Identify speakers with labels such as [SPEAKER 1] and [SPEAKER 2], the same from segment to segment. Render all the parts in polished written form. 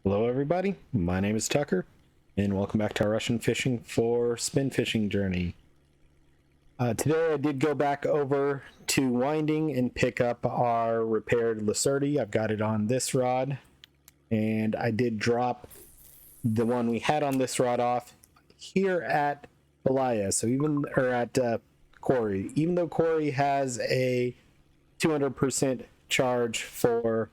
[SPEAKER 1] Hello everybody, my name is Tucker, and welcome back to our Russian fishing for spin fishing journey. Today I did go back over to winding and pick up our repaired Lacerti. I've got it on this rod, and I did drop the one we had on this rod off here at Belaya. So at Quarry, even though Quarry has a 200% charge for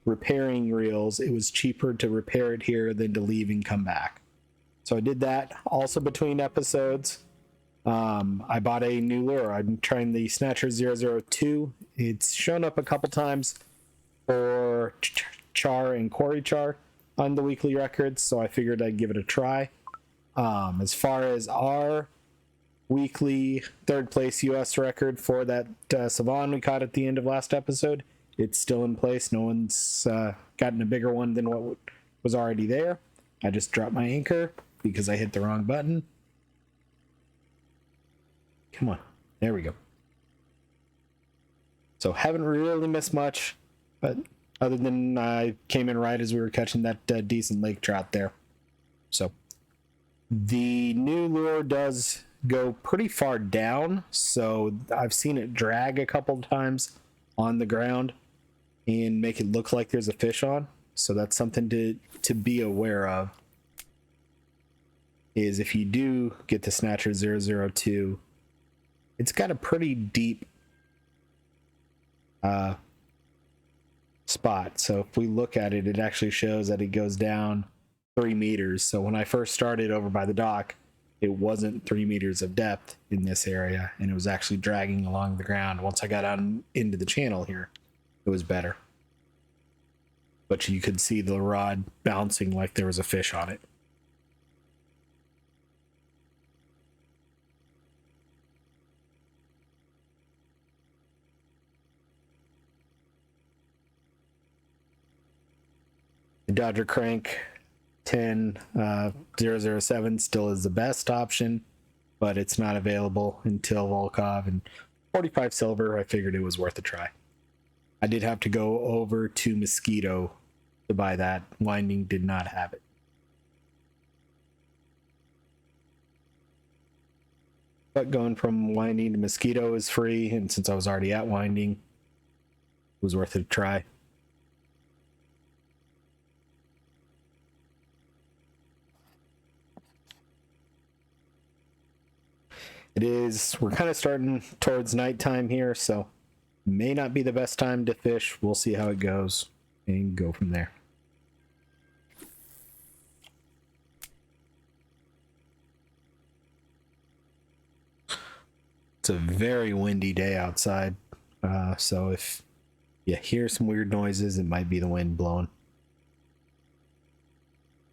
[SPEAKER 1] repairing reels, it was cheaper to repair it here than to leave and come back. So I did that. Also between episodes, I bought a new lure. I'm trying the Snatcher 002. It's shown up a couple times for char and quarry char on the weekly records, so I figured I'd give it a try. As far as our weekly third place US record for that Sevans we caught at the end of last episode, it's still in place. No one's gotten a bigger one than what was already there. I just dropped my anchor because I hit the wrong button. Come on. There we go. So haven't really missed much, but other than I came in right as we were catching that decent lake trout there. So the new lure does go pretty far down, so I've seen it drag a couple times on the ground and make it look like there's a fish on. So that's something to be aware of, is if you do get the Snatcher 002, it's got a pretty deep spot. So if we look at it, it actually shows that it goes down 3 meters. So when I first started over by the dock, it wasn't 3 meters of depth in this area, and it was actually dragging along the ground. Once I got out into the channel here, it was better. But you could see the rod bouncing like there was a fish on it. The Dodger Crank 10 007 still is the best option, but it's not available until Volkov, and 45 silver, I figured it was worth a try. I did have to go over to Mosquito to buy that. Winding did not have it. But going from Winding to Mosquito is free, and since I was already at Winding, it was worth a try. We're kind of starting towards nighttime here, so may not be the best time to fish. We'll see how it goes and go from there. It's a very windy day outside, so if you hear some weird noises, it might be the wind blowing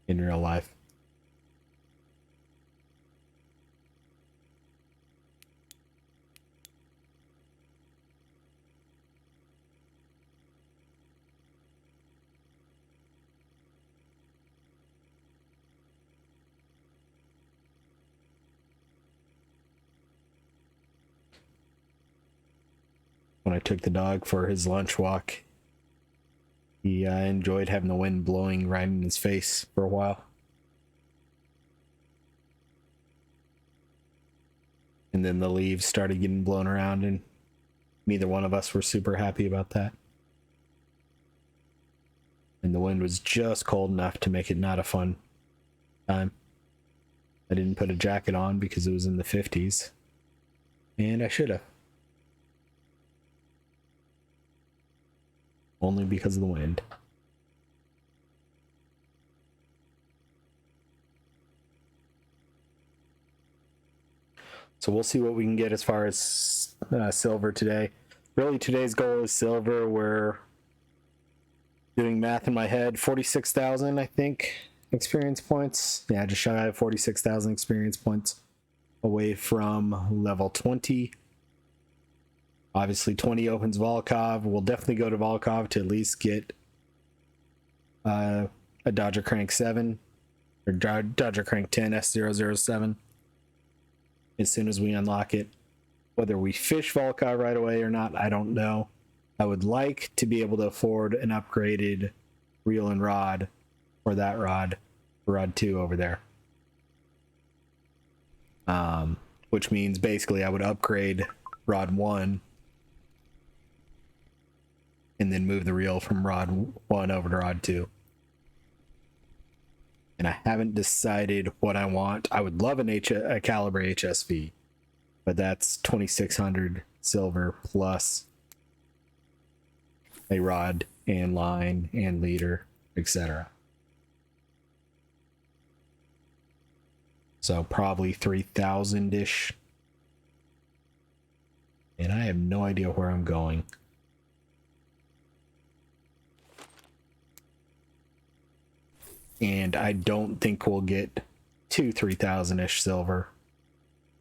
[SPEAKER 1] in real life. When I took the dog for his lunch walk, he enjoyed having the wind blowing right in his face for a while. And then the leaves started getting blown around, and neither one of us were super happy about that. And the wind was just cold enough to make it not a fun time. I didn't put a jacket on because it was in the 50s, and I should have. Only because of the wind. So we'll see what we can get as far as silver today. Really, today's goal is silver. We're doing math in my head. 46,000, I think, experience points. Yeah, just shy of 46,000 experience points away from level 20. Obviously, 20 opens Volkov. We'll definitely go to Volkov to at least get a Dodger Crank 7 or Dodger Crank 10 S007 as soon as we unlock it. Whether we fish Volkov right away or not, I don't know. I would like to be able to afford an upgraded reel and rod for that rod, rod 2 over there. Which means basically I would upgrade rod 1 and then move the reel from rod 1 over to rod 2. And I haven't decided what I want. I would love a caliber HSV, but that's 2,600 silver plus a rod and line and leader, etc. So probably 3,000-ish. And I have no idea where I'm going. And I don't think we'll get to 3,000-ish silver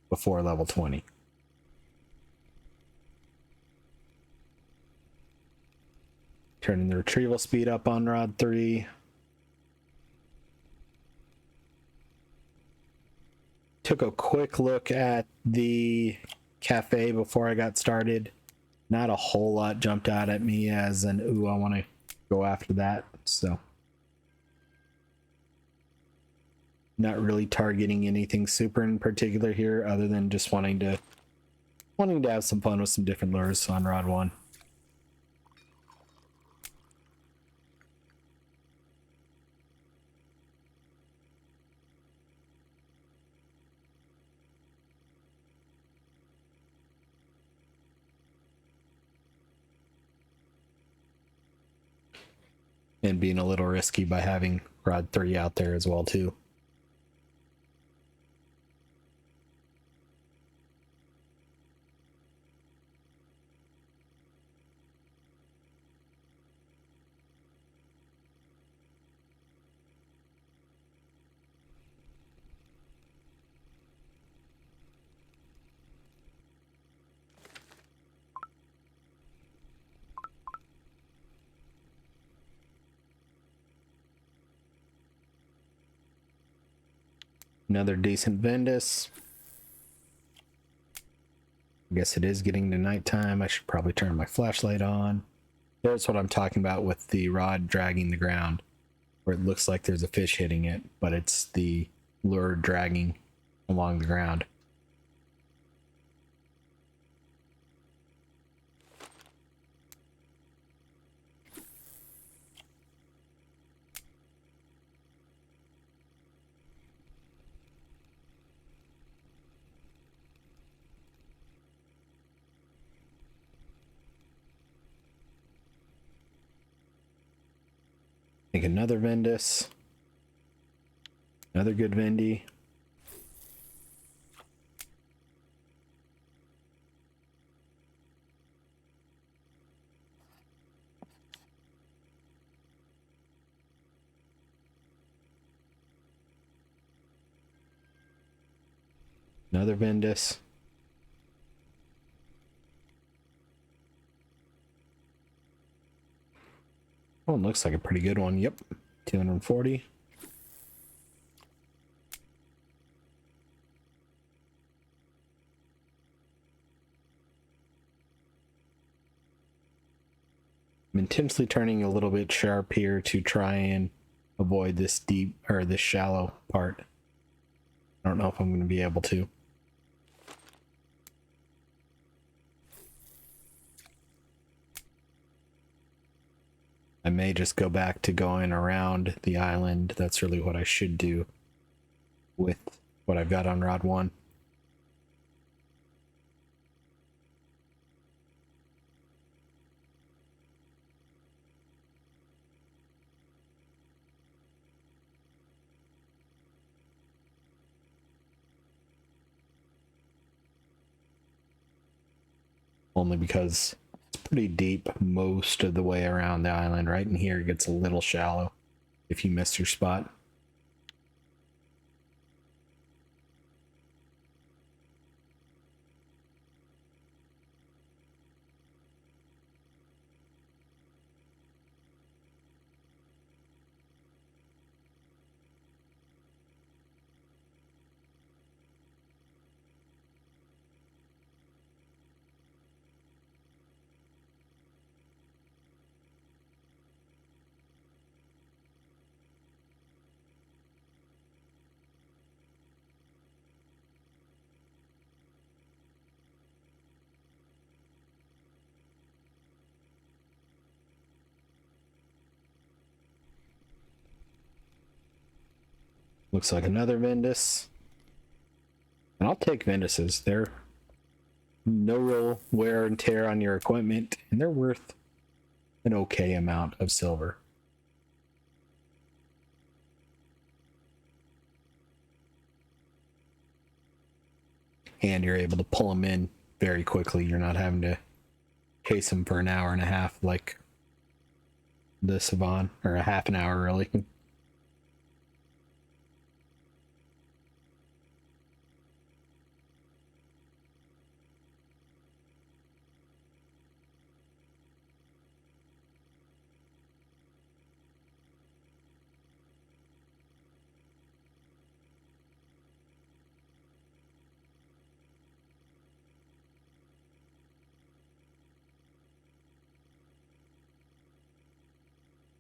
[SPEAKER 1] before level 20. Turning the retrieval speed up on rod 3. Took a quick look at the cafe before I got started. Not a whole lot jumped out at me as an, ooh, I want to go after that. So not really targeting anything super in particular here, other than just wanting to have some fun with some different lures on rod 1. And being a little risky by having rod 3 out there as well too. Another decent Vendus. I guess it is getting to nighttime. I should probably turn my flashlight on. There's what I'm talking about with the rod dragging the ground, where it looks like there's a fish hitting it, but it's the lure dragging along the ground. Make another Vendus. Another good Vendy. Another Vendus. Oh, it looks like a pretty good one. Yep. 240. I'm intentionally turning a little bit sharp here to try and avoid this deep or this shallow part. I don't know if I'm going to be able to. I may just go back to going around the island. That's really what I should do with what I've got on rod 1. Only because it's pretty deep most of the way around the island. Right in here it gets a little shallow if you miss your spot. Looks like another Ventus. And I'll take Ventuses. They're no real wear and tear on your equipment, and they're worth an okay amount of silver. And you're able to pull them in very quickly. You're not having to chase them for an hour and a half like the Sevans, or a half an hour really.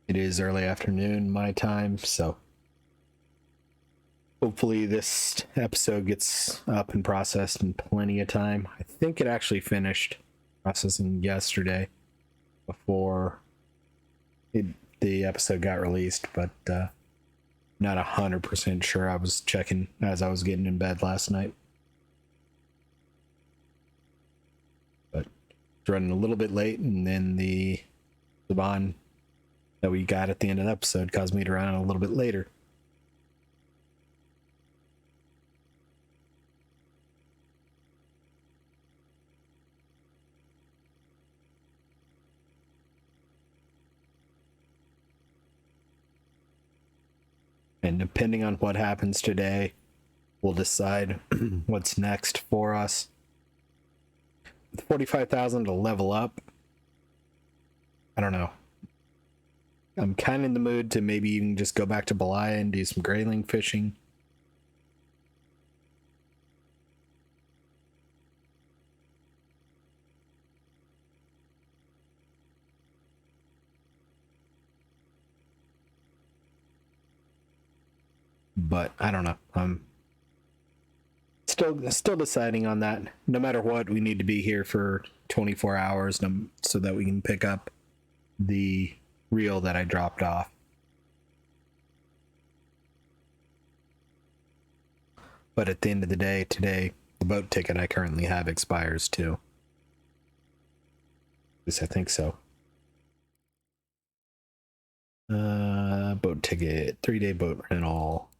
[SPEAKER 1] It is early afternoon my time, so hopefully this episode gets up and processed in plenty of time. I think it actually finished processing yesterday before the episode got released, but not 100% sure. I was checking as I was getting in bed last night. But it's running a little bit late, and then the Saban that we got at the end of the episode caused me to run a little bit later. And depending on what happens today, we'll decide what's next for us. With 45,000 to level up, I don't know. I'm kind of in the mood to maybe even just go back to Belaya and do some grayling fishing. But I don't know. I'm still deciding on that. No matter what, we need to be here for 24 hours so that we can pick up the reel that I dropped off. But at the end of the day, today, the boat ticket I currently have expires too. At least I think so. Boat ticket, 3-day boat rental.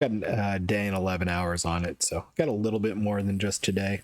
[SPEAKER 1] Got a day and 11 hours on it, so got a little bit more than just today.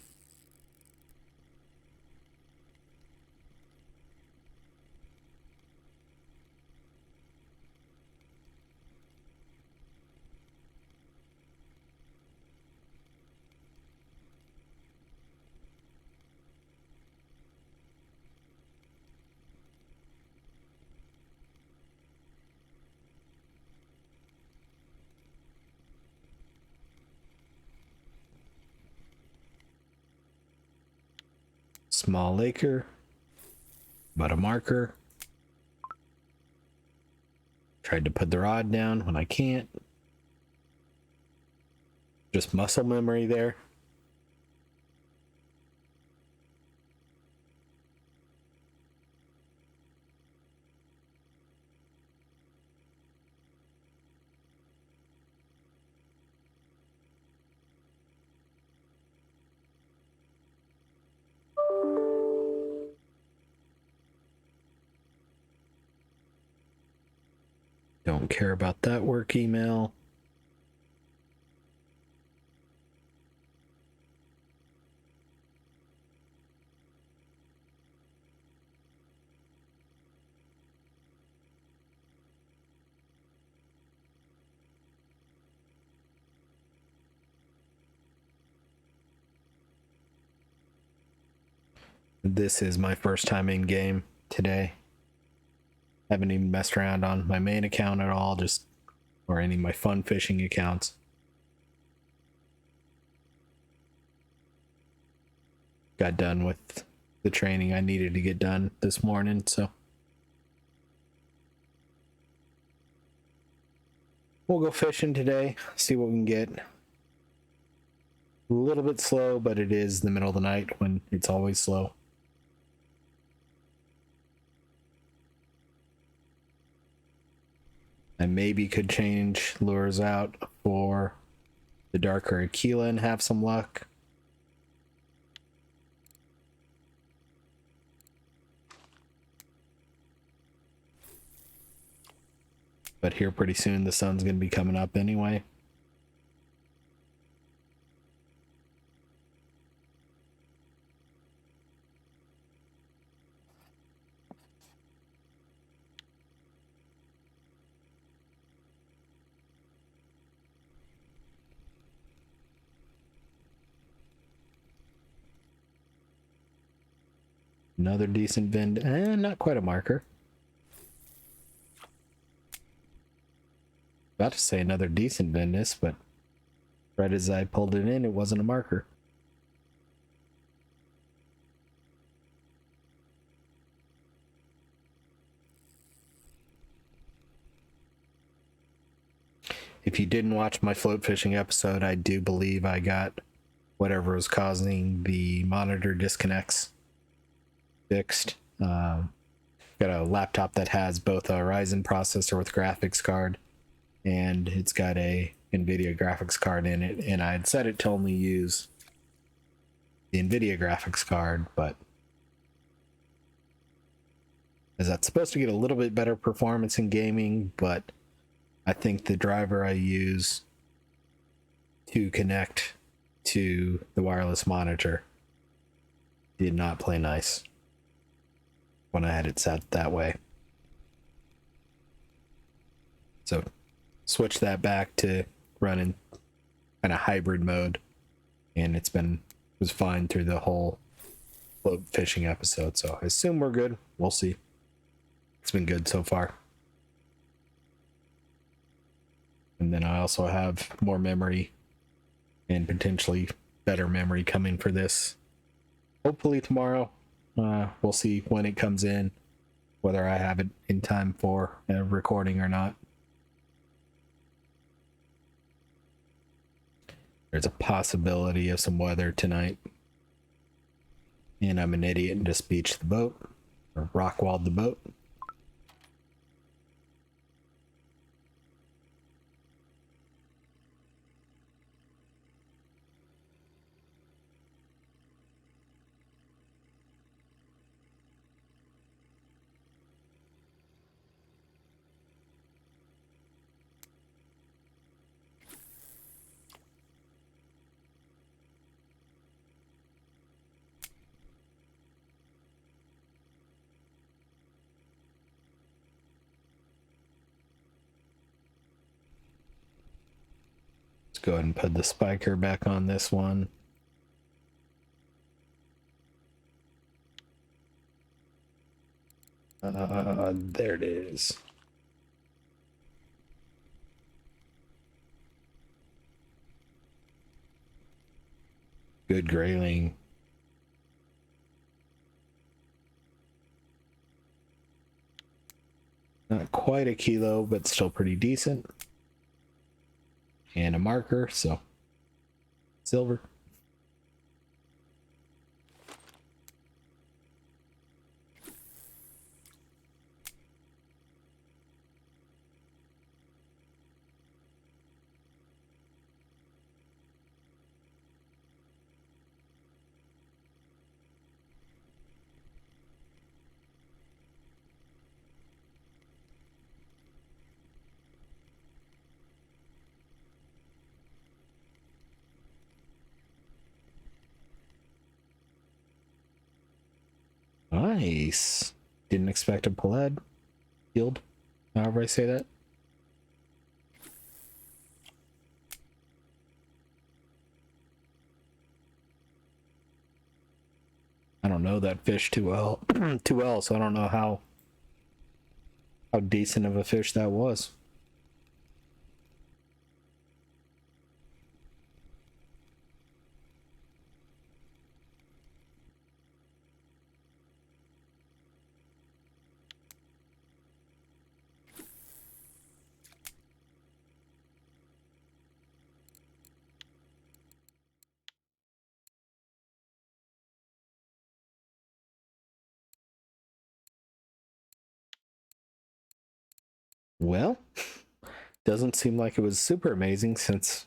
[SPEAKER 1] Small laker, but a marker. Tried to put the rod down when I can't. Just muscle memory there. Don't care about that work email. This is my first time in game today. Haven't even messed around on my main account at all, or any of my fun fishing accounts. Got done with the training I needed to get done this morning, so we'll go fishing today, see what we can get. A little bit slow, but it is the middle of the night when it's always slow. I maybe could change lures out for the darker Aquila and have some luck. But here pretty soon the sun's going to be coming up anyway. Another decent vind, and not quite a marker. About to say another decent Vindus, but right as I pulled it in, it wasn't a marker. If you didn't watch my float fishing episode, I do believe I got whatever was causing the monitor disconnects fixed. Got a laptop that has both a Ryzen processor with graphics card, and it's got a NVIDIA graphics card in it, and I had set it to only use the NVIDIA graphics card, but as that's supposed to get a little bit better performance in gaming, but I think the driver I use to connect to the wireless monitor did not play nice when I had it set that way. So switch that back to running kind of hybrid mode, and was fine through the whole float fishing episode. So I assume we're good. We'll see. It's been good so far. And then I also have more memory and potentially better memory coming for this. Hopefully tomorrow. We'll see when it comes in, whether I have it in time for a recording or not. There's a possibility of some weather tonight. And I'm an idiot and just beached the boat, or rock walled the boat. Let's go ahead and put the spiker back on this one. There it is. Good grayling. Not quite a kilo, but still pretty decent. And a marker, so silver. Nice. Didn't expect a paled yield, however I say that. I don't know that fish too well, so I don't know how decent of a fish that was. Well, Doesn't seem like it was super amazing since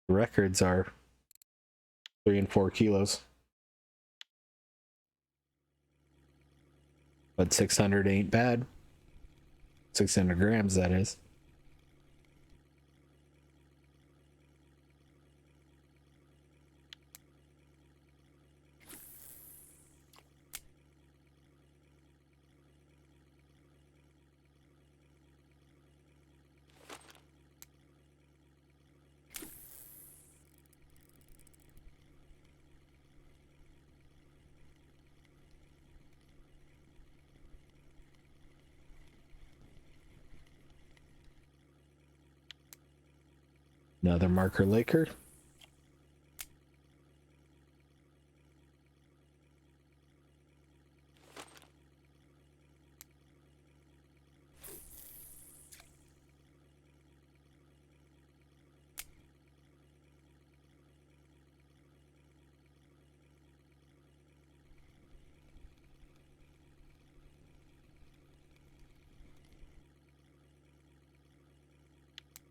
[SPEAKER 1] the records are 3 and 4 kilos. But 600 ain't bad. 600 grams, that is. Another marker Laker.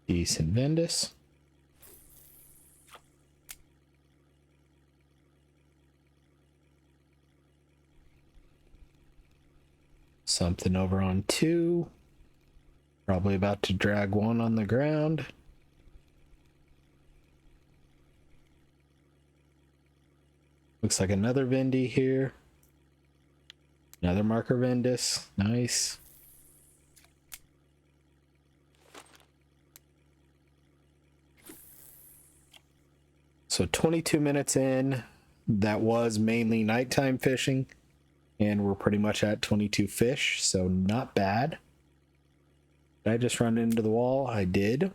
[SPEAKER 1] Decent Vendus. Something over on 2. Probably about to drag 1 on the ground. Looks like another Vendy here. Another marker Vendus. Nice. So 22 minutes in. That was mainly nighttime fishing. And we're pretty much at 22 fish, so not bad. Did I just run into the wall? I did.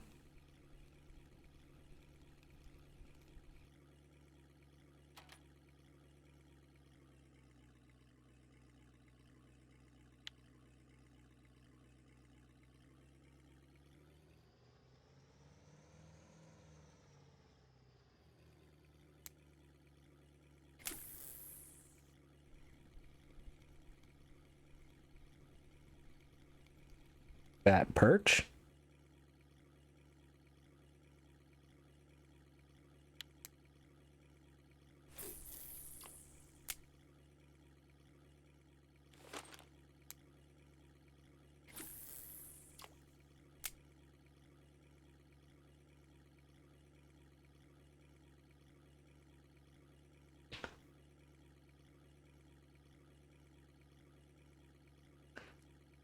[SPEAKER 1] Fat perch.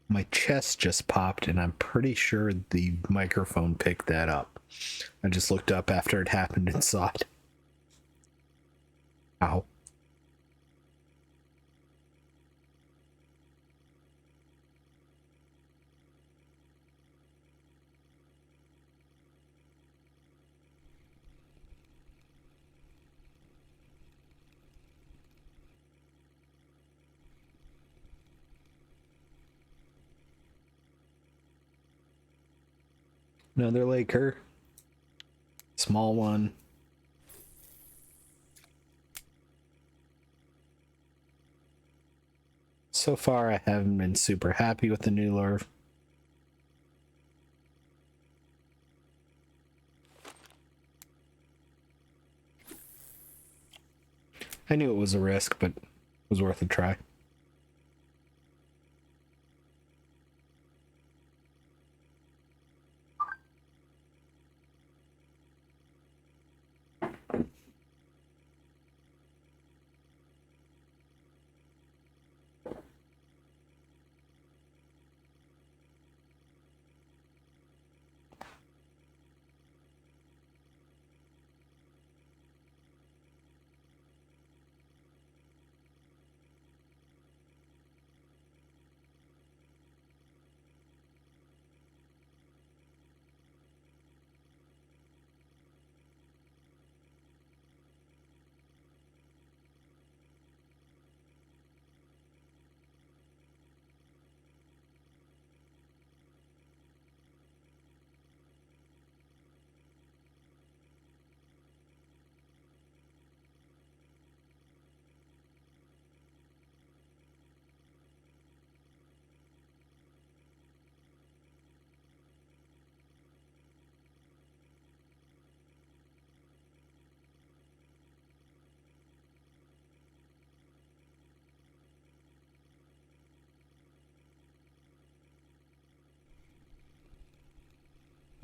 [SPEAKER 1] My chest just popped, and I'm pretty sure the microphone picked that up. I just looked up after it happened and saw it. Ow. Another Laker. Small one. So far, I haven't been super happy with the new lure. I knew it was a risk, but it was worth a try.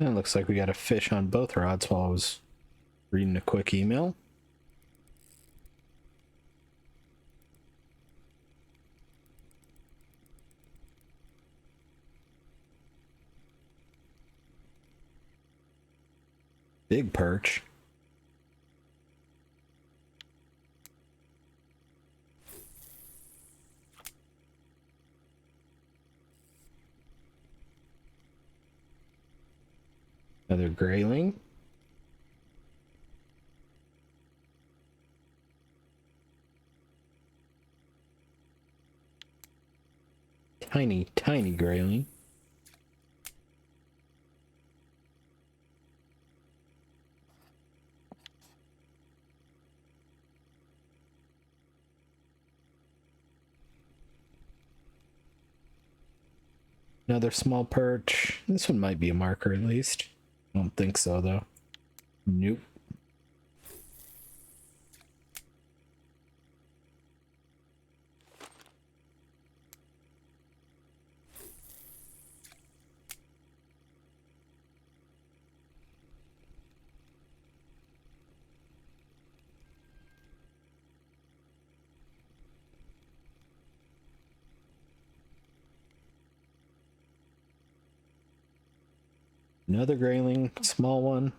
[SPEAKER 1] And it looks like we got a fish on both rods while I was reading a quick email. Big perch. Another grayling. Tiny, tiny grayling. Another small perch. This one might be a marker at least. I don't think so though. Nope. Another grayling, small one.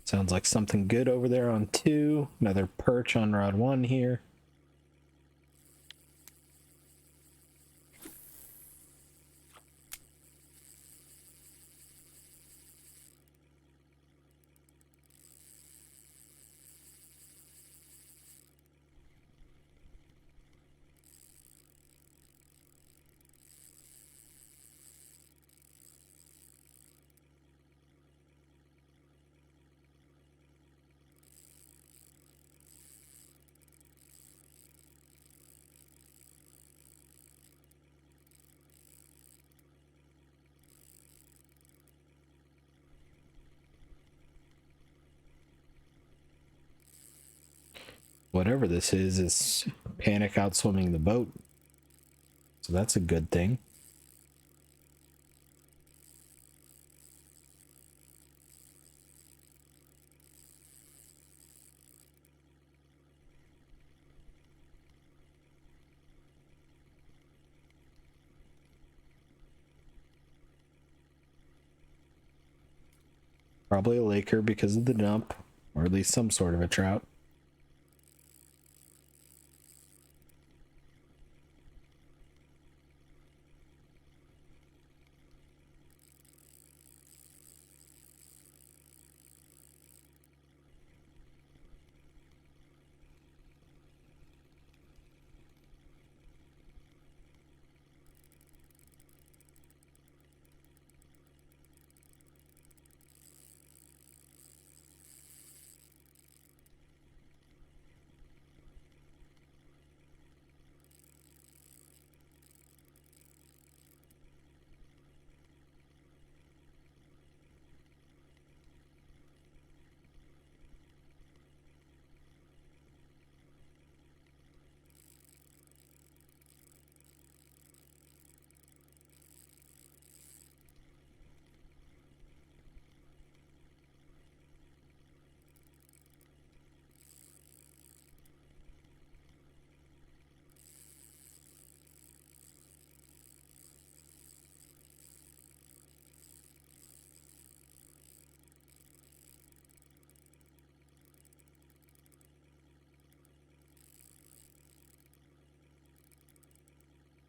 [SPEAKER 1] Sounds like something good over there on 2. Another perch on rod 1 here. Whatever this is panic outswimming the boat. So that's a good thing. Probably a laker because of the dump, or at least some sort of a trout.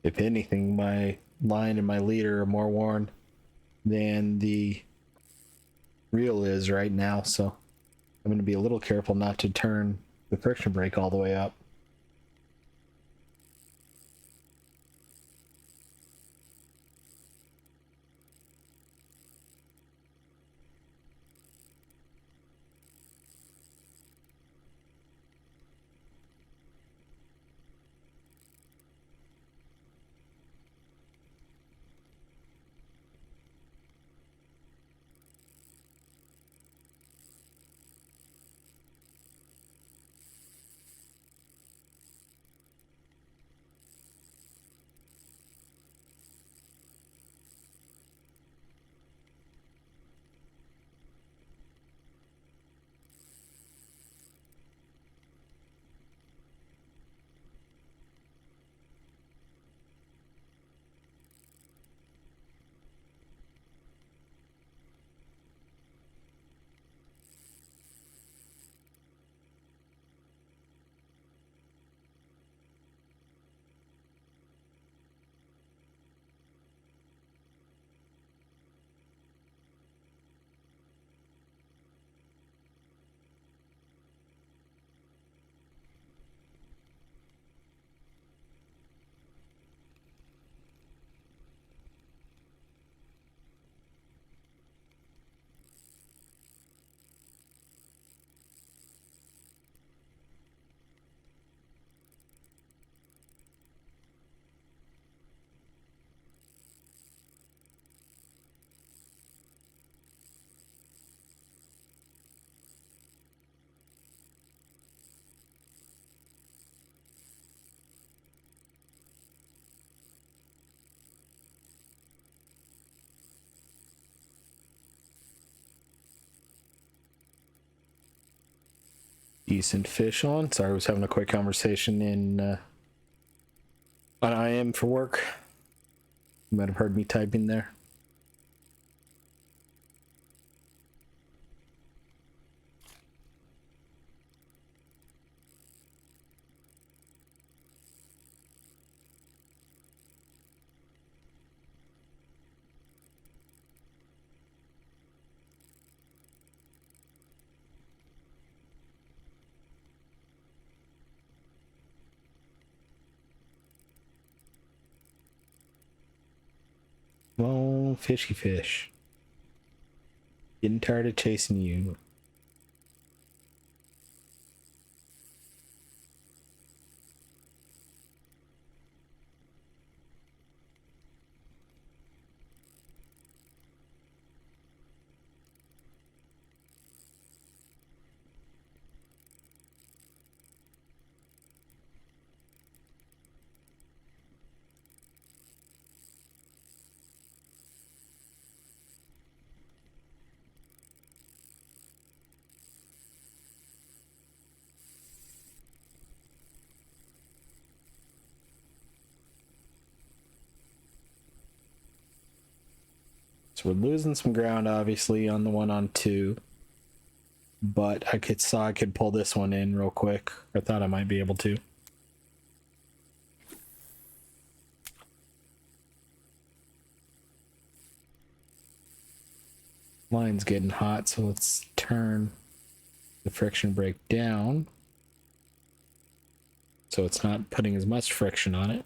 [SPEAKER 1] If anything, my line and my leader are more worn than the reel is right now, so I'm going to be a little careful not to turn the friction brake all the way up. Decent fish on. Sorry, I was having a quick conversation on IM for work. You might have heard me typing there. Oh, fishy fish. Getting tired of chasing you. So we're losing some ground, obviously, on the one on 2. But I could pull this one in real quick. I thought I might be able to. Line's getting hot, so let's turn the friction brake down so it's not putting as much friction on it.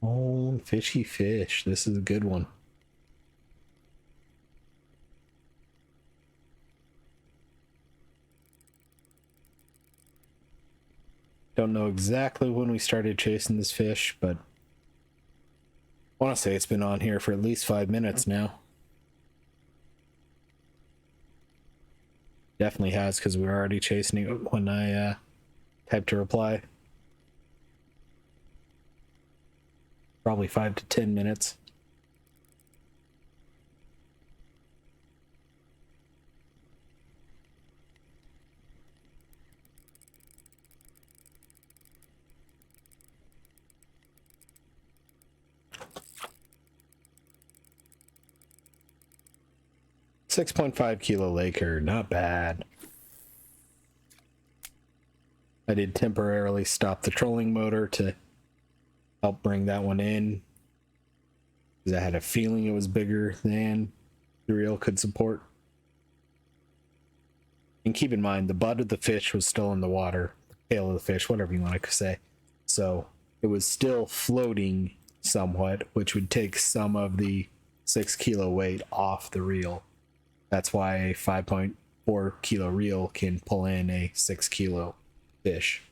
[SPEAKER 1] Oh, fishy fish. This is a good one. Don't know exactly when we started chasing this fish, but I want to say it's been on here for at least 5 minutes now. Definitely has, because we were already chasing it when I typed a reply. Probably 5 to 10 minutes. .5 kilo Laker, not bad. I did temporarily stop the trolling motor to help bring that one in, because I had a feeling it was bigger than the reel could support. And keep in mind, the butt of the fish was still in the water, the tail of the fish, whatever you want to say. So it was still floating somewhat, which would take some of the 6 kilo weight off the reel. That's why a 5.4 kilo reel can pull in a 6 kilo fish.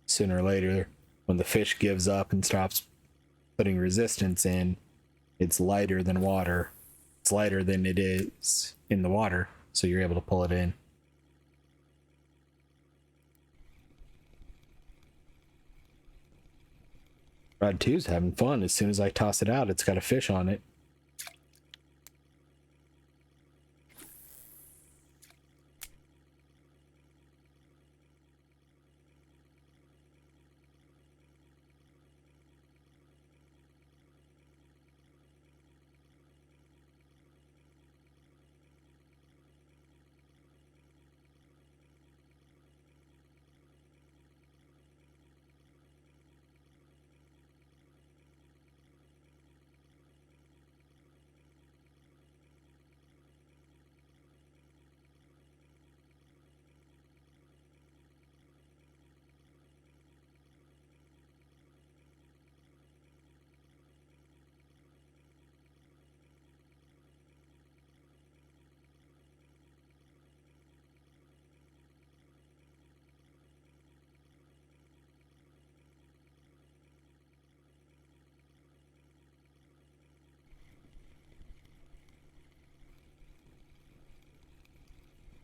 [SPEAKER 1] Sooner or later, when the fish gives up and stops putting resistance in, it's lighter than water. It's lighter than it is in the water, so you're able to pull it in. Rod 2's having fun. As soon as I toss it out, it's got a fish on it.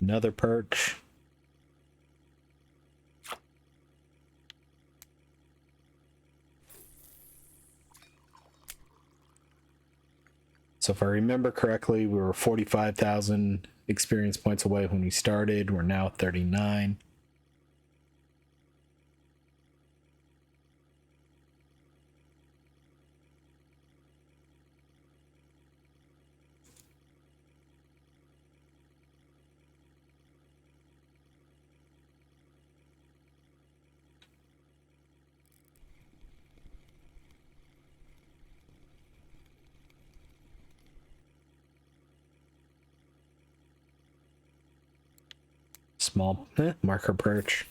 [SPEAKER 1] Another perch. So if I remember correctly, we were 45,000 experience points away when we started. We're now 39. Small marker perch.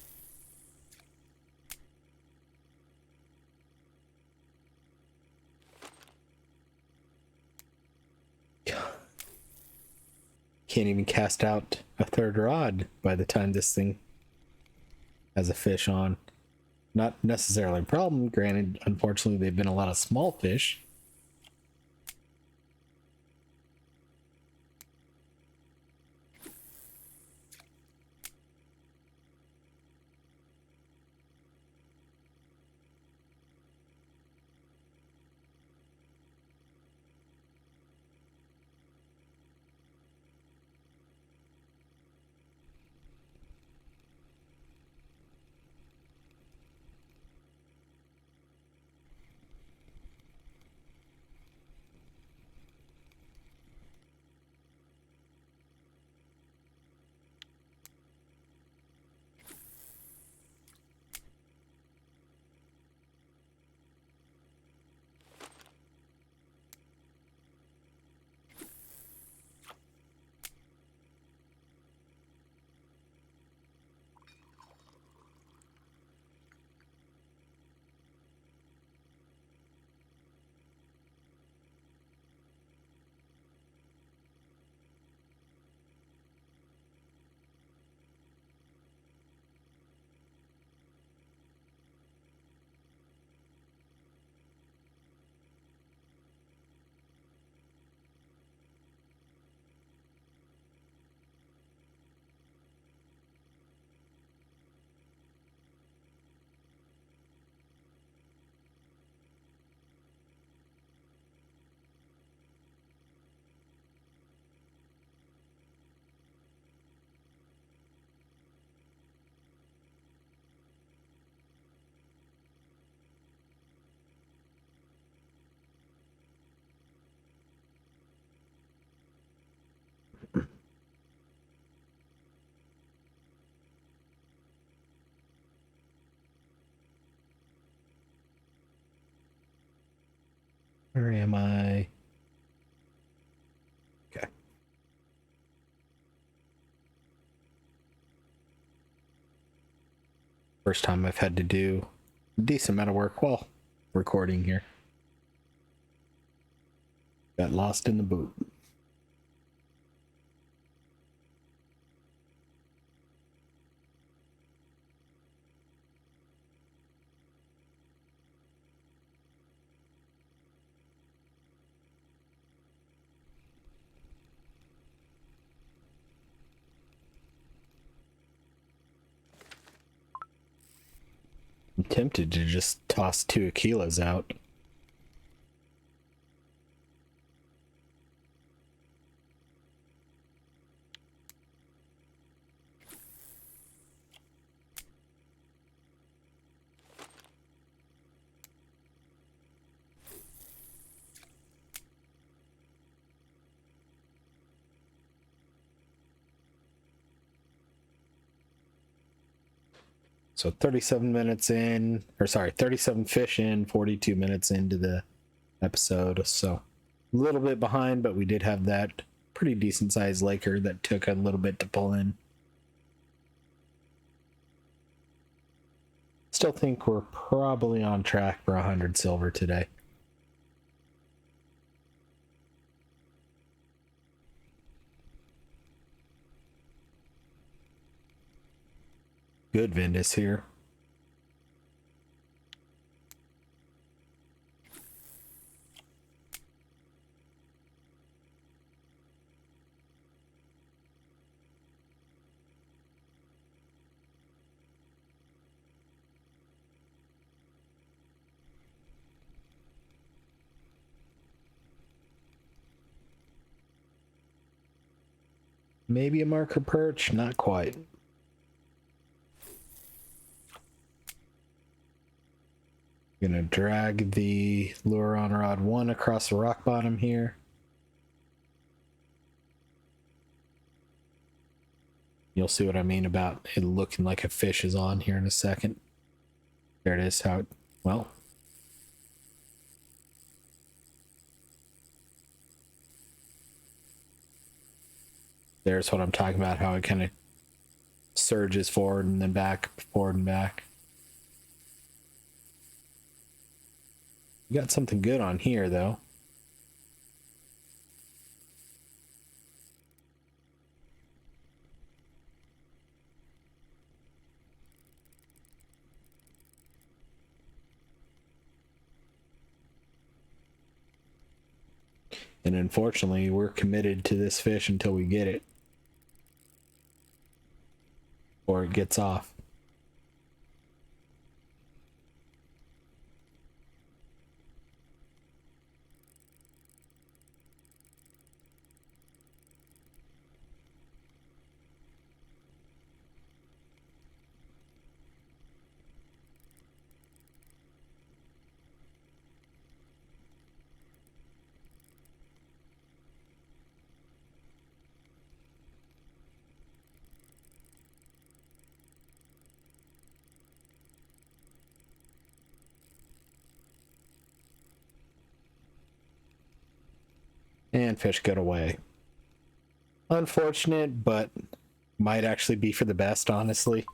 [SPEAKER 1] Can't even cast out a third rod by the time this thing has a fish on. Not necessarily a problem. Granted, unfortunately, they've been a lot of small fish. Where am I? Okay. First time I've had to do a decent amount of work while recording here. Got lost in the boot. I'm tempted to just toss 2 kilos out. So 37 minutes in, or sorry, 37 fish in, 42 minutes into the episode. So a little bit behind, but we did have that pretty decent sized laker that took a little bit to pull in. Still think we're probably on track for 100 silver today. Good Vindus here. Maybe a marker perch, not quite. Gonna drag the lure on rod 1 across the rock bottom here. You'll see what I mean about it looking like a fish is on here in a second. There it is. How it, well, there's what I'm talking about, how it kind of surges forward and then back, forward and back. You got something good on here, though. And unfortunately, we're committed to this fish until we get it. Or it gets off. And fish got away. Unfortunate, but might actually be for the best, honestly.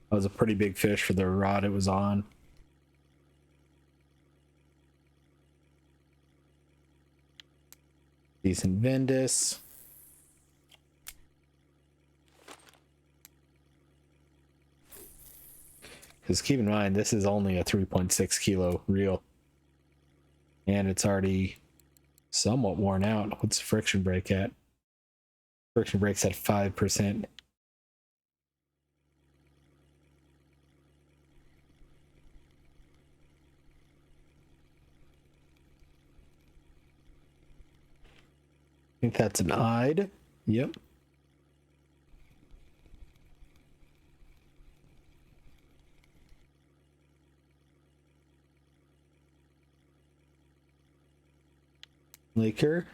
[SPEAKER 1] That was a pretty big fish for the rod it was on. Decent Vindus. Because keep in mind, this is only a 3.6 kilo reel. And it's already somewhat worn out. What's the friction brake at? Friction brake's at 5%. I think that's an eyed. Yep. Laker.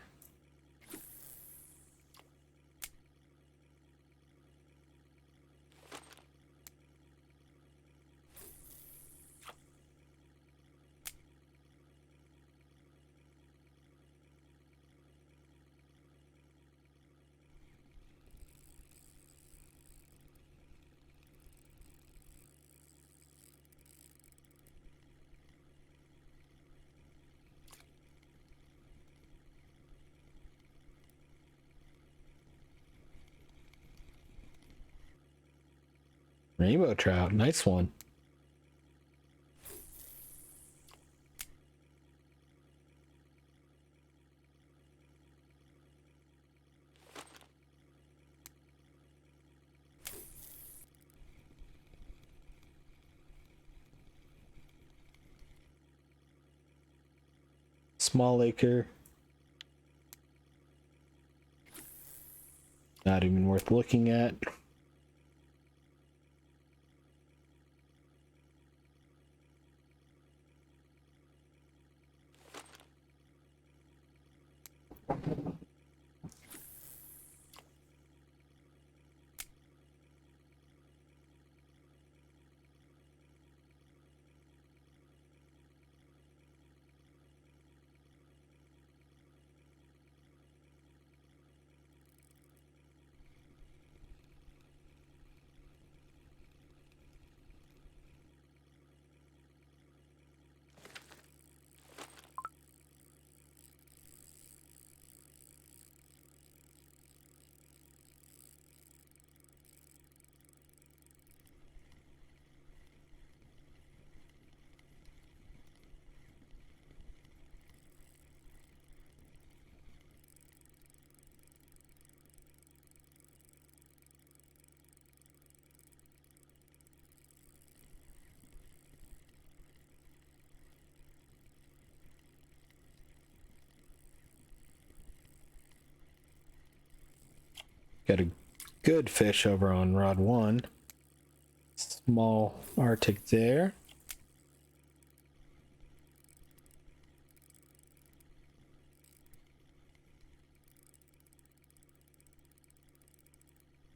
[SPEAKER 1] Rainbow trout. Nice one. small acre. Not even worth looking at. Got a good fish over on rod 1. Small Arctic there.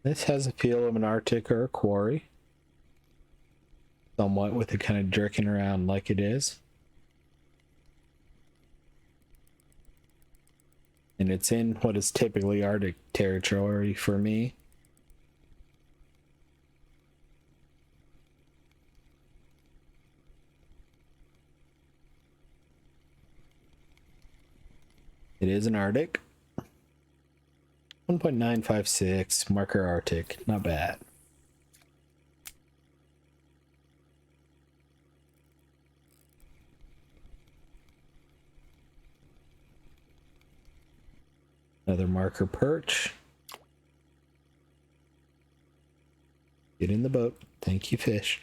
[SPEAKER 1] This has a feel of an Arctic or a quarry. Somewhat, with it kind of jerking around like it is. And it's in what is typically Arctic territory for me. It is an Arctic. 1.956, marker Arctic, not bad. Another marker perch. Get in the boat. Thank you, fish.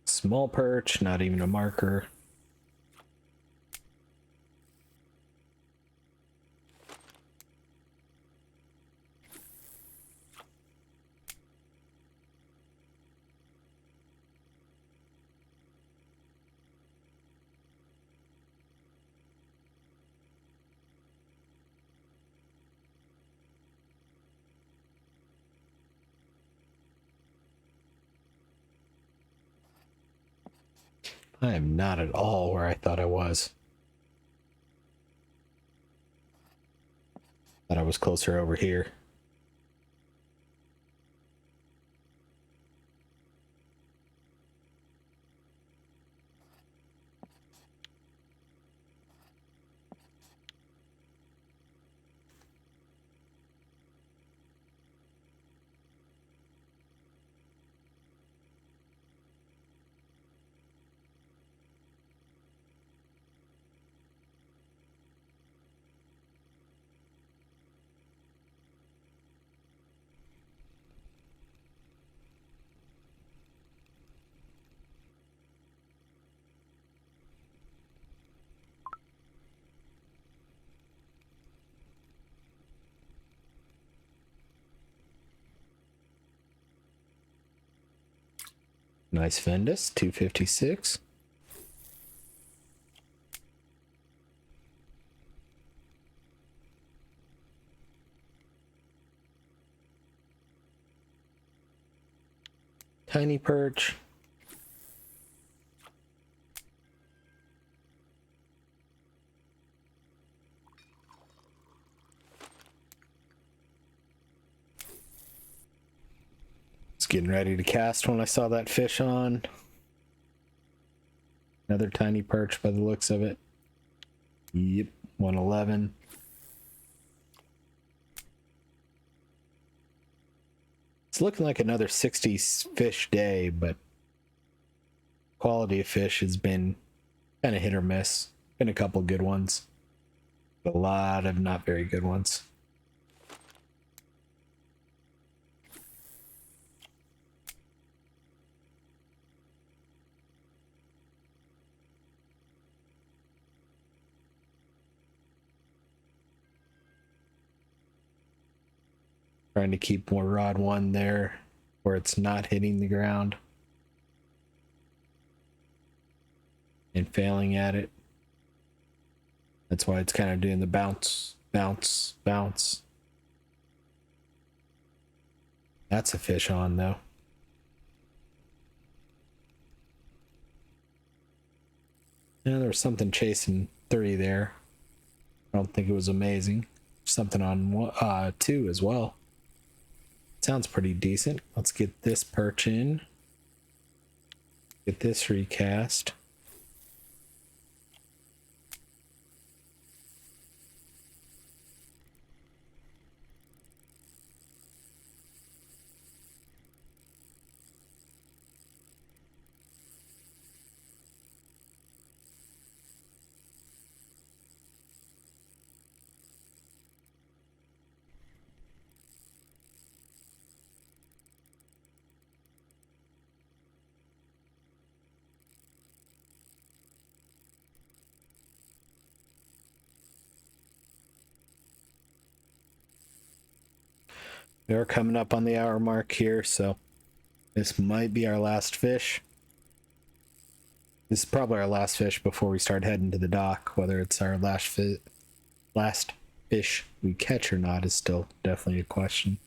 [SPEAKER 1] Small perch, not even a marker. I am not at all where I thought I was. Thought I was closer over here. Nice Vendus, 256. Tiny perch. Getting ready to cast when I saw that fish on. Another tiny perch by the looks of it. Yep, 111. It's looking like another 60 fish day, but quality of fish has been kind of hit or miss. Been a couple good ones, but a lot of not very good ones. Trying to keep more rod one there where it's not hitting the ground and failing at it. That's why it's kind of doing the bounce, bounce, bounce. That's a fish on though. Yeah, there was something chasing 3 there. I don't think it was amazing. Something on 2 as well. Sounds pretty decent. Let's get this perch in. Get this recast. We are coming up on the hour mark here, so this might be our last fish. This is probably our last fish before we start heading to the dock. Whether it's our last fish we catch or not is still definitely a question.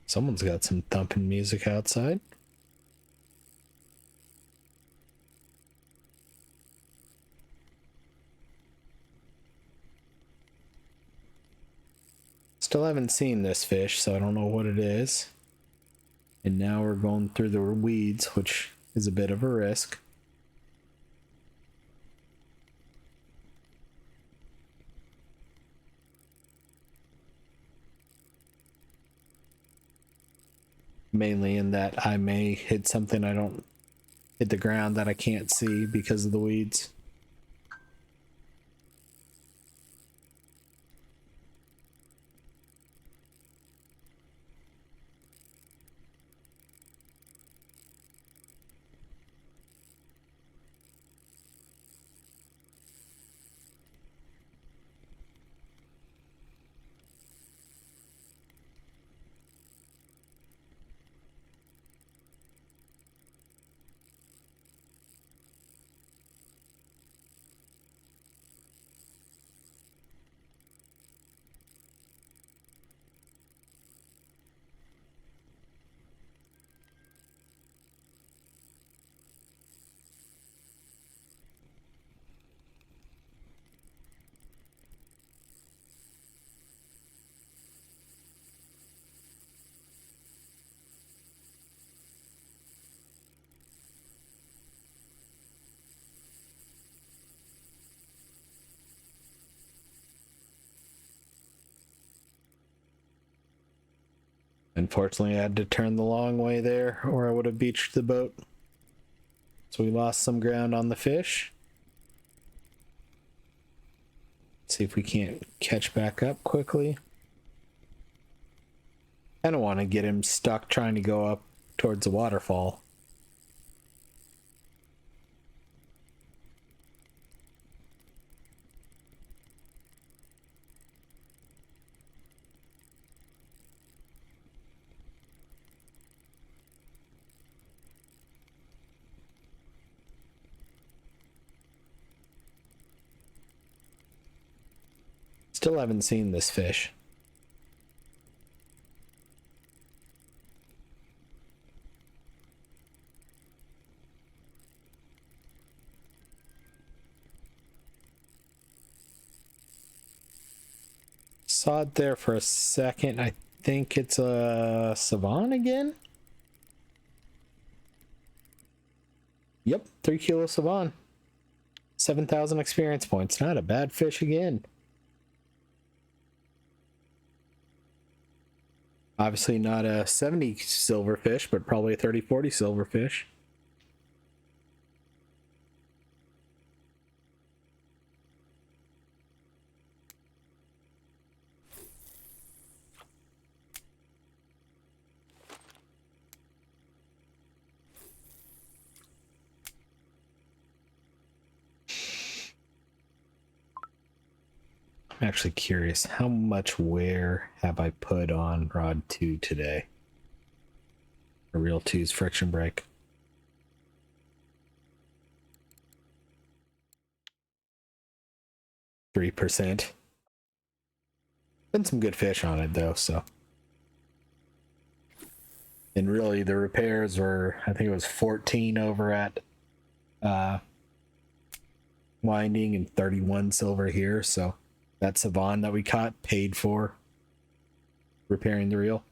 [SPEAKER 1] Someone's got some thumping music outside. Still haven't seen this fish, so I don't know what it is. And now we're going through the weeds, which is a bit of a risk. Mainly in that I may hit something I don't hit the ground that I can't see because of the weeds. Unfortunately, I had to turn the long way there, or I would have beached the boat. So we lost some ground on the fish. See if we can't catch back up quickly. I don't want to get him stuck trying to go up towards the waterfall. Still haven't seen this fish. Saw it there for a second. I think it's a Sevans again. Yep, 3 kilo Sevans. 7,000 experience points. Not a bad fish again. Obviously not a 70 silverfish, but probably a 30-40 silverfish. I'm actually curious, how much wear have I put on rod 2 today? A reel 2's friction brake. 3%. Been some good fish on it though, so. And really the repairs were, I think it was 14 over at Winding and 31 silver here, so that Sevans that we caught paid for repairing the reel.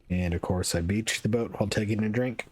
[SPEAKER 1] And of course I beached the boat while taking a drink.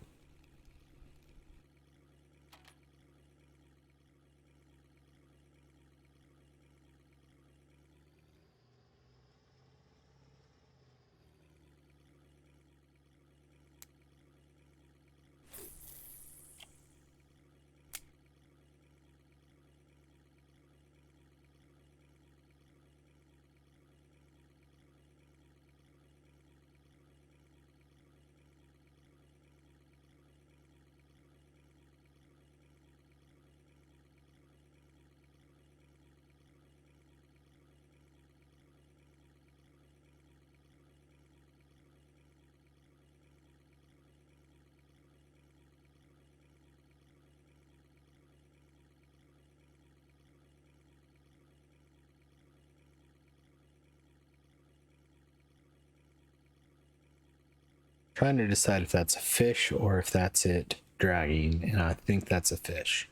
[SPEAKER 1] Trying to decide if that's a fish or if that's it dragging, and I think that's a fish.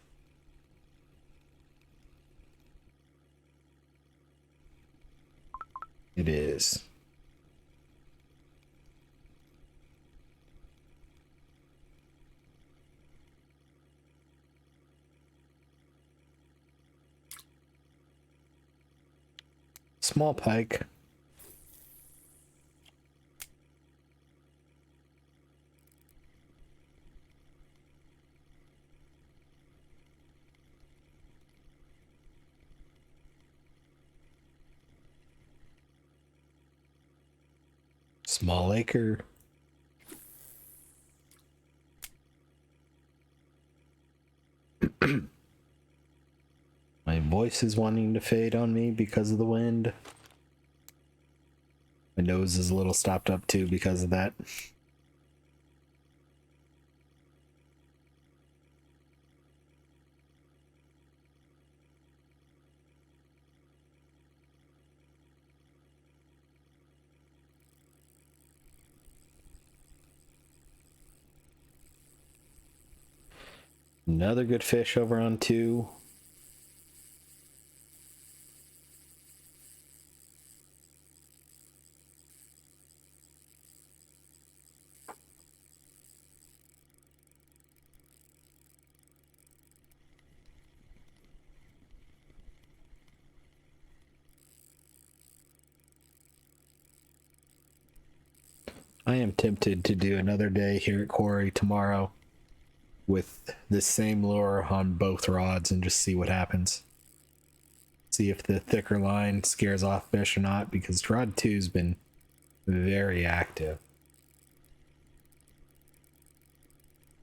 [SPEAKER 1] It is. Small pike. Small acre. My voice is wanting to fade on me because of the wind. My nose is a little stopped up too because of that. Another good fish over on 2. I am tempted to do another day here at Quarry tomorrow with this same lure on both rods and just see what happens. See if the thicker line scares off fish or not, because rod 2's been very active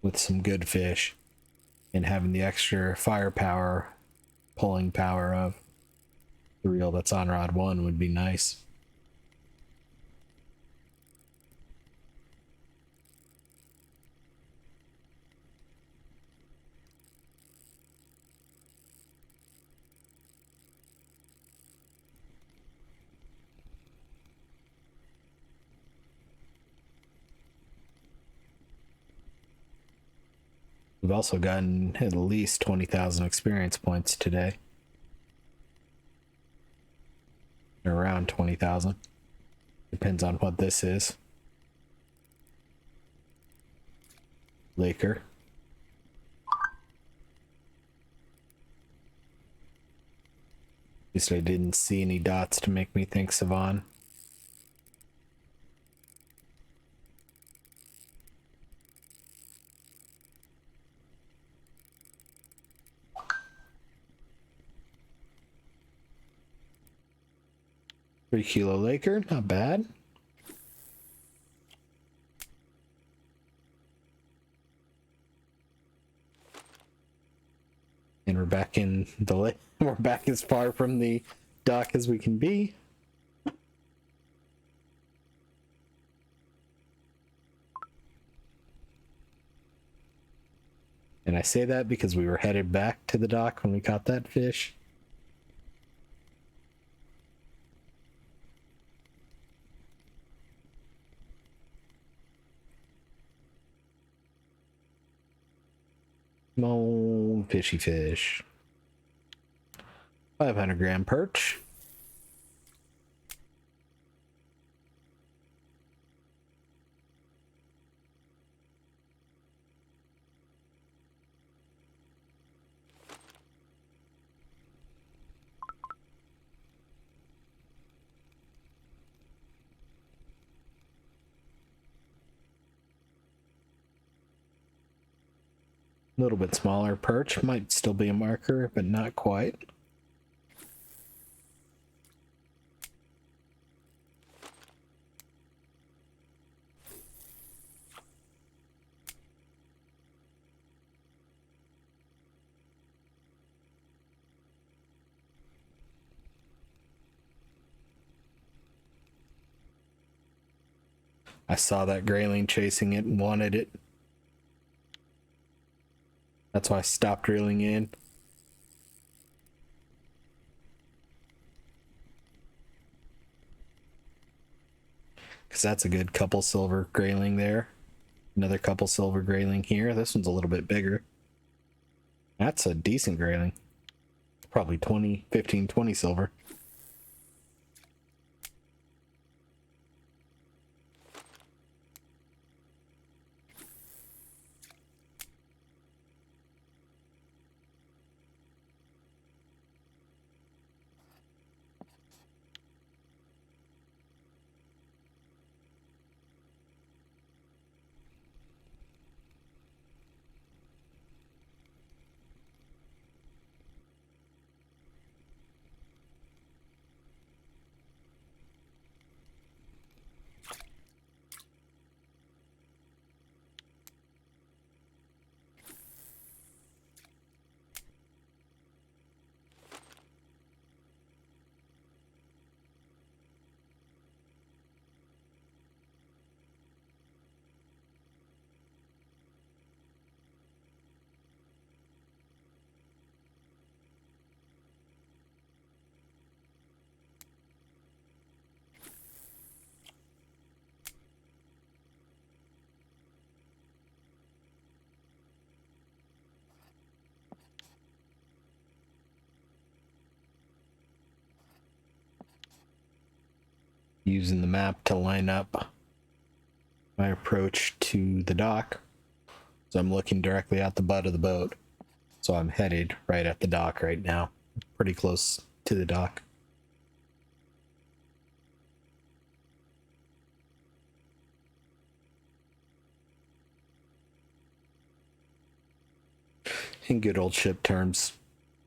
[SPEAKER 1] with some good fish, and having the extra firepower, pulling power of the reel that's on rod 1 would be nice. We've also gotten at least 20,000 experience points today. Around 20,000. Depends on what this is. Laker. At least I didn't see any dots to make me think Sevans. $3 Laker, not bad. And we're back in the lake. We're back as far from the dock as we can be. And I say that because we were headed back to the dock when we caught that fish. Small fishy fish. 500-gram perch. A little bit smaller perch. Might still be a marker, but not quite. I saw that grayling chasing it and wanted it. That's why I stopped reeling in. Because that's a good couple silver grayling there. Another couple silver grayling here. This one's a little bit bigger. That's a decent grayling. Probably 20, 15, 20 silver. Using the map to line up my approach to the dock. So I'm looking directly at the butt of the boat. So I'm headed right at the dock right now. Pretty close to the dock. In good old ship terms,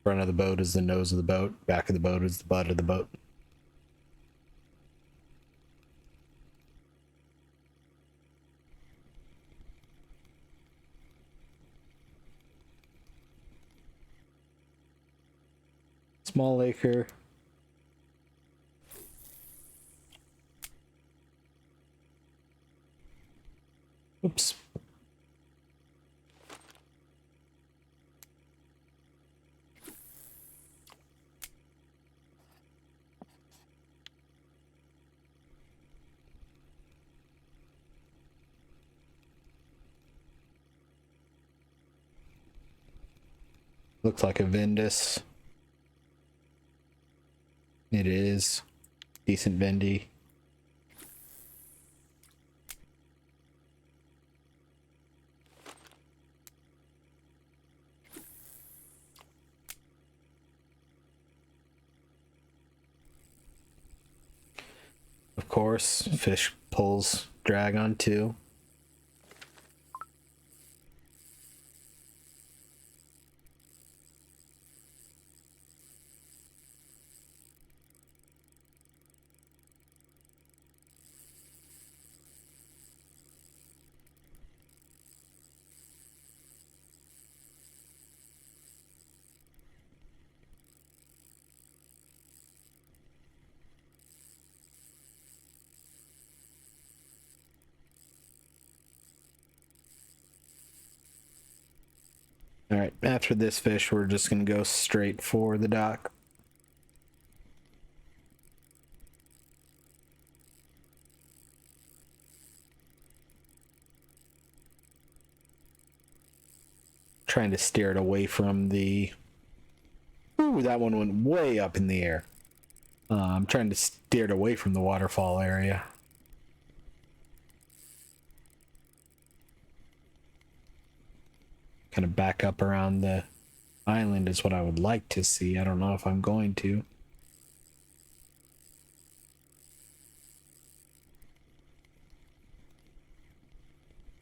[SPEAKER 1] front of the boat is the nose of the boat, back of the boat is the butt of the boat. Small acre. Oops. Looks like a Vendus. It is. Decent Vendy. Of course, fish pulls drag on too. All right, after this fish, we're just going to go straight for the dock. Trying to steer it away from the... Ooh, that one went way up in the air. I'm trying to steer it away from the waterfall area. Kind of back up around the island is what I would like to see. I don't know if I'm going to.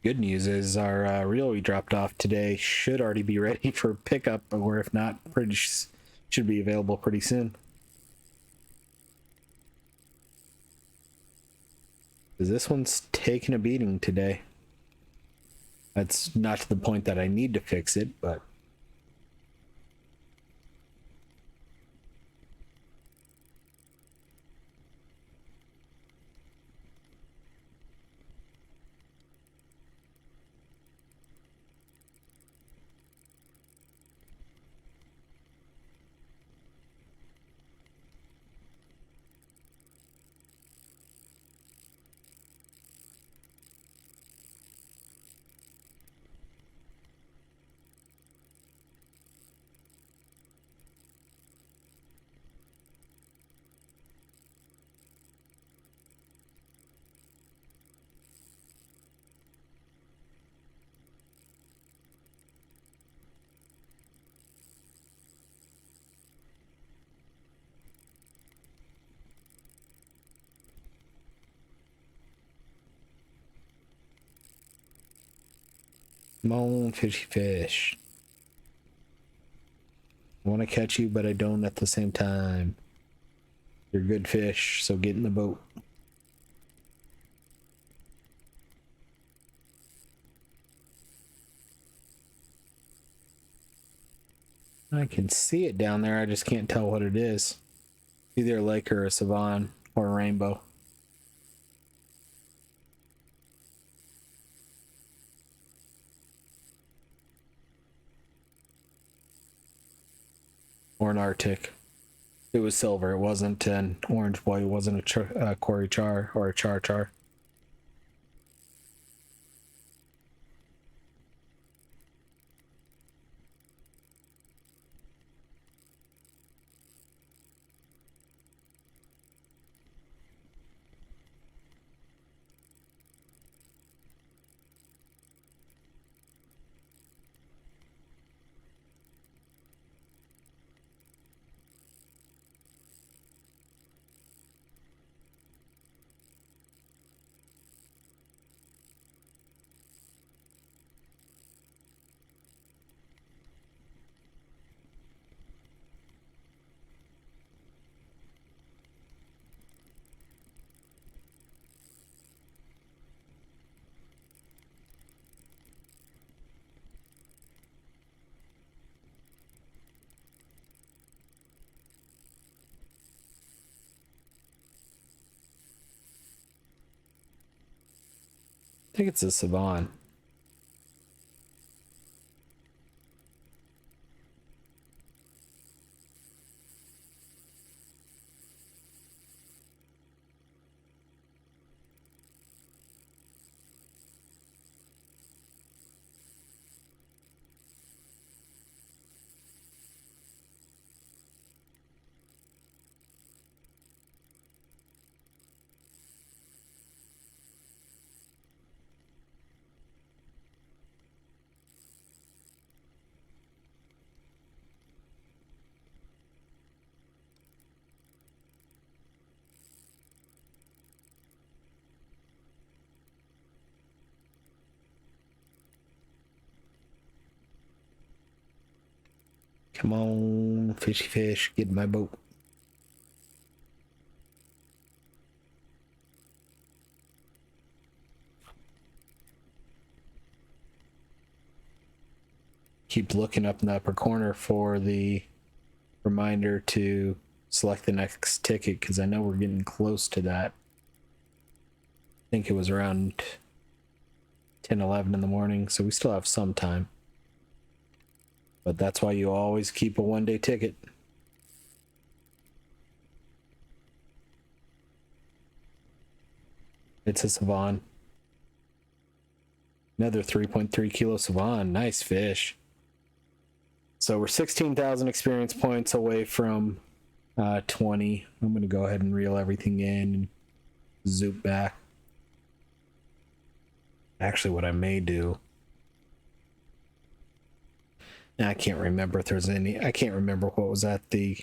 [SPEAKER 1] Good news is our reel we dropped off today should already be ready for pickup, or if not, should be available pretty soon. Because this one's taking a beating today. That's not to the point that I need to fix it, but... Come on, fishy fish. I want to catch you, but I don't at the same time. You're good fish, so get in the boat. I can see it down there, I just can't tell what it is. Either a lake or a Sevans or a rainbow. Or an Arctic. It was silver, it wasn't an orange white, it wasn't a quarry char or a char. I think it's a Sevans. Come on, fishy fish, get in my boat. Keep looking up in the upper corner for the reminder to select the next ticket, because I know we're getting close to that. I think it was around 10-11 in the morning, so we still have some time. But that's why you always keep a one-day ticket. It's a Sevans. Another 3.3 kilo Sevans. Nice fish. So we're 16,000 experience points away from 20. I'm going to go ahead and reel everything in and zoom back. Actually, what I may do... I can't remember if there's any... I can't remember what was at the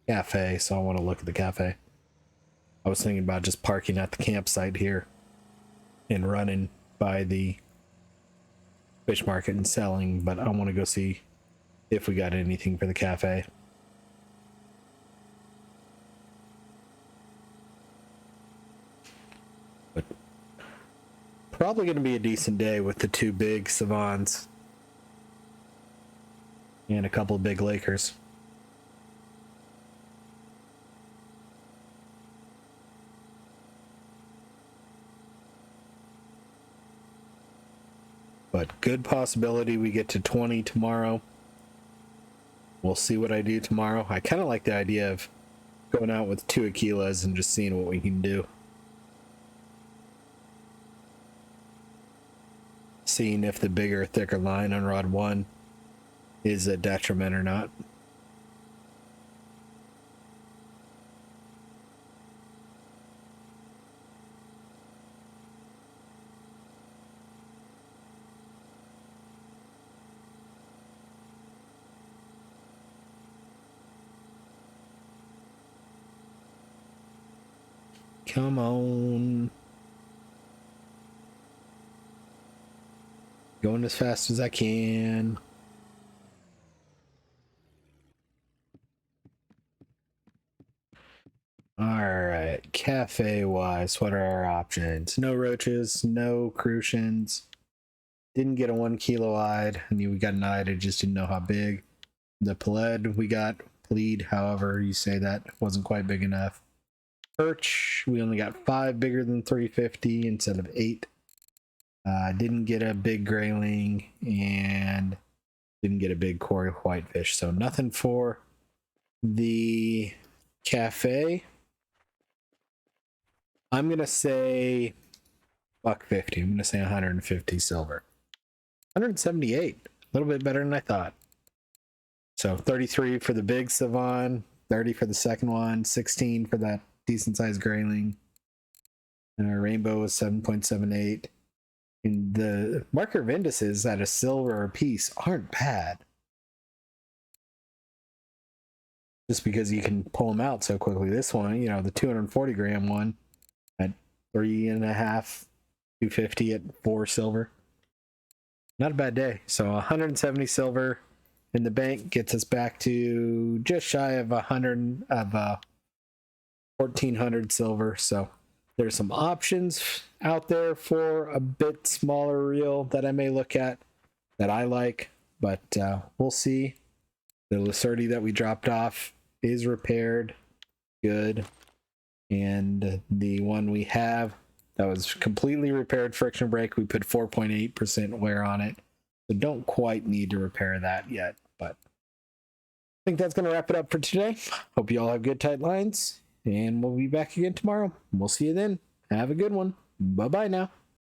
[SPEAKER 1] cafe, so I want to look at the cafe. I was thinking about just parking at the campsite here and running by the fish market and selling, but I want to go see if we got anything for the cafe. But probably going to be a decent day with the two big Sevans and a couple of big Lakers. But good possibility we get to 20 tomorrow. We'll see what I do tomorrow. I kind of like the idea of going out with 2 Aquilas and just seeing what we can do. Seeing if the bigger, thicker line on rod 1 is a detriment or not. Come on. Going as fast as I can. Alright, cafe wise, what are our options? No roaches, no crucians. Didn't get a 1 kilo eyed. I mean, we got an eyed, I just didn't know how big. The plead we got, plead, however you say that, wasn't quite big enough. Perch, we only got 5 bigger than 350 instead of 8. Didn't get a big grayling and didn't get a big Cory whitefish. So nothing for the cafe. I'm going to say $150. I'm going to say 150 silver. 178. A little bit better than I thought. So 33 for the big Sevans, 30 for the second one, 16 for that decent sized grayling. And our rainbow was 7.78. And the marker of indices at a silver a piece aren't bad. Just because you can pull them out so quickly. This one, you know, the 240 gram one at 3.5, 250 at 4 silver. Not a bad day. So 170 silver in the bank gets us back to just shy of 1,400 silver. So there's some options out there for a bit smaller reel that I may look at that I like, but we'll see. The Lucerti that we dropped off is repaired good, and the one we have that was completely repaired friction brake, we put 4.8% wear on it, so don't quite need to repair that yet. But I think that's going to wrap it up for today. Hope you all have good tight lines, and we'll be back again tomorrow. We'll see you then. Have a good one. Bye bye now.